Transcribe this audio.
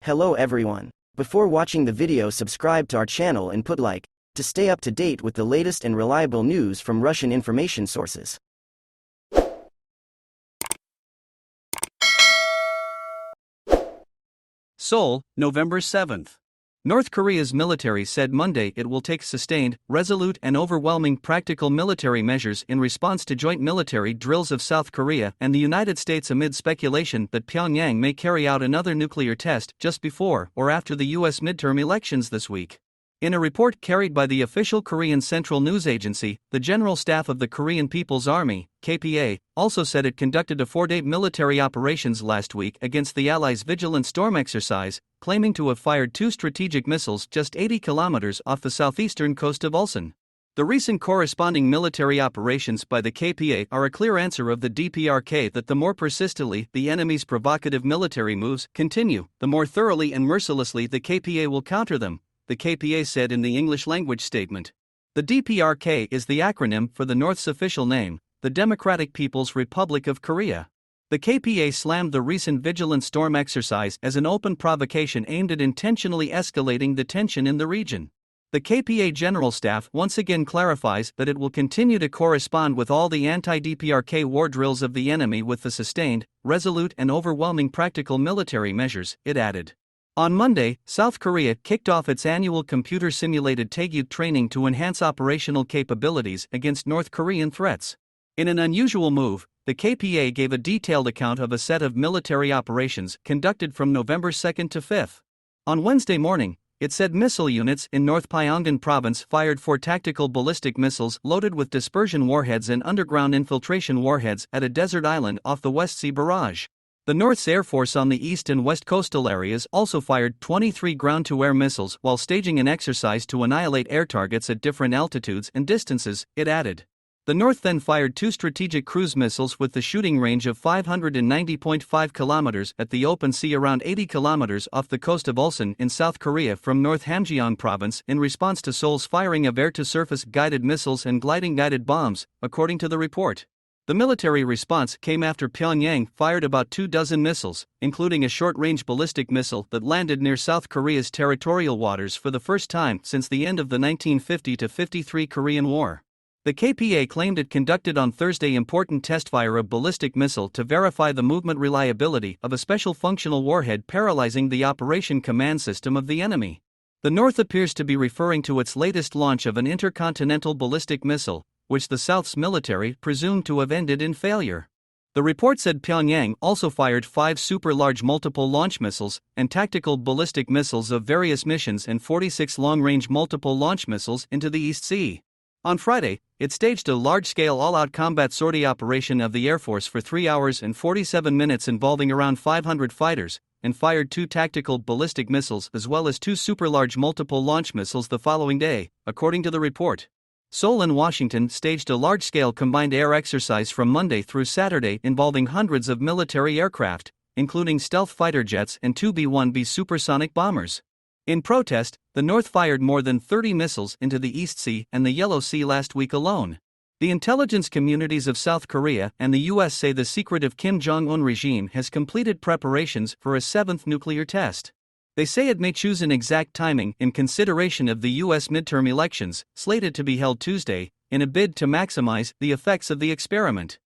Hello everyone. Before watching the video, subscribe to our channel and put like to stay up to date with the latest and reliable news from Russian information sources. Seoul, November 7th. North Korea's military said Monday it will take sustained, resolute and overwhelming practical military measures in response to joint military drills of South Korea and the United States amid speculation that Pyongyang may carry out another nuclear test just before or after the U.S. midterm elections this week. In a report carried by the official Korean Central News Agency, the General Staff of the Korean People's Army, KPA, also said it conducted a 4-day military operations last week against the Allies' Vigilant Storm exercise, claiming to have fired 2 strategic missiles just 80 kilometers off the southeastern coast of Ulsan. The recent corresponding military operations by the KPA are a clear answer of the DPRK that the more persistently the enemy's provocative military moves continue, the more thoroughly and mercilessly the KPA will counter them, the KPA said in the English-language statement. The DPRK is the acronym for the North's official name, the Democratic People's Republic of Korea. The KPA slammed the recent Vigilant Storm exercise as an open provocation aimed at intentionally escalating the tension in the region. The KPA General Staff once again clarifies that it will continue to correspond with all the anti-DPRK war drills of the enemy with the sustained, resolute and overwhelming practical military measures, it added. On Monday, South Korea kicked off its annual computer-simulated Taegyuk training to enhance operational capabilities against North Korean threats. In an unusual move, the KPA gave a detailed account of a set of military operations conducted from November 2nd to 5th. On Wednesday morning, it said missile units in North Pyongyang province fired 4 tactical ballistic missiles loaded with dispersion warheads and underground infiltration warheads at a desert island off the West Sea barrage. The North's Air Force on the east and west coastal areas also fired 23 ground-to-air missiles while staging an exercise to annihilate air targets at different altitudes and distances, it added. The North then fired 2 strategic cruise missiles with the shooting range of 590.5 kilometers at the open sea around 80 kilometers off the coast of Ulsan in South Korea from North Hamgyong province in response to Seoul's firing of air-to-surface guided missiles and gliding-guided bombs, according to the report. The military response came after Pyongyang fired about 24 missiles, including a short-range ballistic missile that landed near South Korea's territorial waters for the first time since the end of the 1950-53 Korean War. The KPA claimed it conducted on Thursday important test fire of ballistic missile to verify the movement reliability of a special functional warhead paralyzing the operation command system of the enemy. The North appears to be referring to its latest launch of an intercontinental ballistic missile, which the South's military presumed to have ended in failure. The report said Pyongyang also fired 5 super-large multiple launch missiles and tactical ballistic missiles of various missions and 46 long-range multiple launch missiles into the East Sea. On Friday, it staged a large-scale all-out combat sortie operation of the Air Force for 3 hours and 47 minutes involving around 500 fighters, and fired 2 tactical ballistic missiles as well as 2 super-large multiple launch missiles the following day, according to the report. Seoul and Washington staged a large-scale combined air exercise from Monday through Saturday involving hundreds of military aircraft, including stealth fighter jets and 2 B-1B supersonic bombers. In protest, the North fired more than 30 missiles into the East Sea and the Yellow Sea last week alone. The intelligence communities of South Korea and the U.S. say the secretive Kim Jong-un regime has completed preparations for a 7th nuclear test. They say it may choose an exact timing in consideration of the U.S. midterm elections, slated to be held Tuesday, in a bid to maximize the effects of the experiment.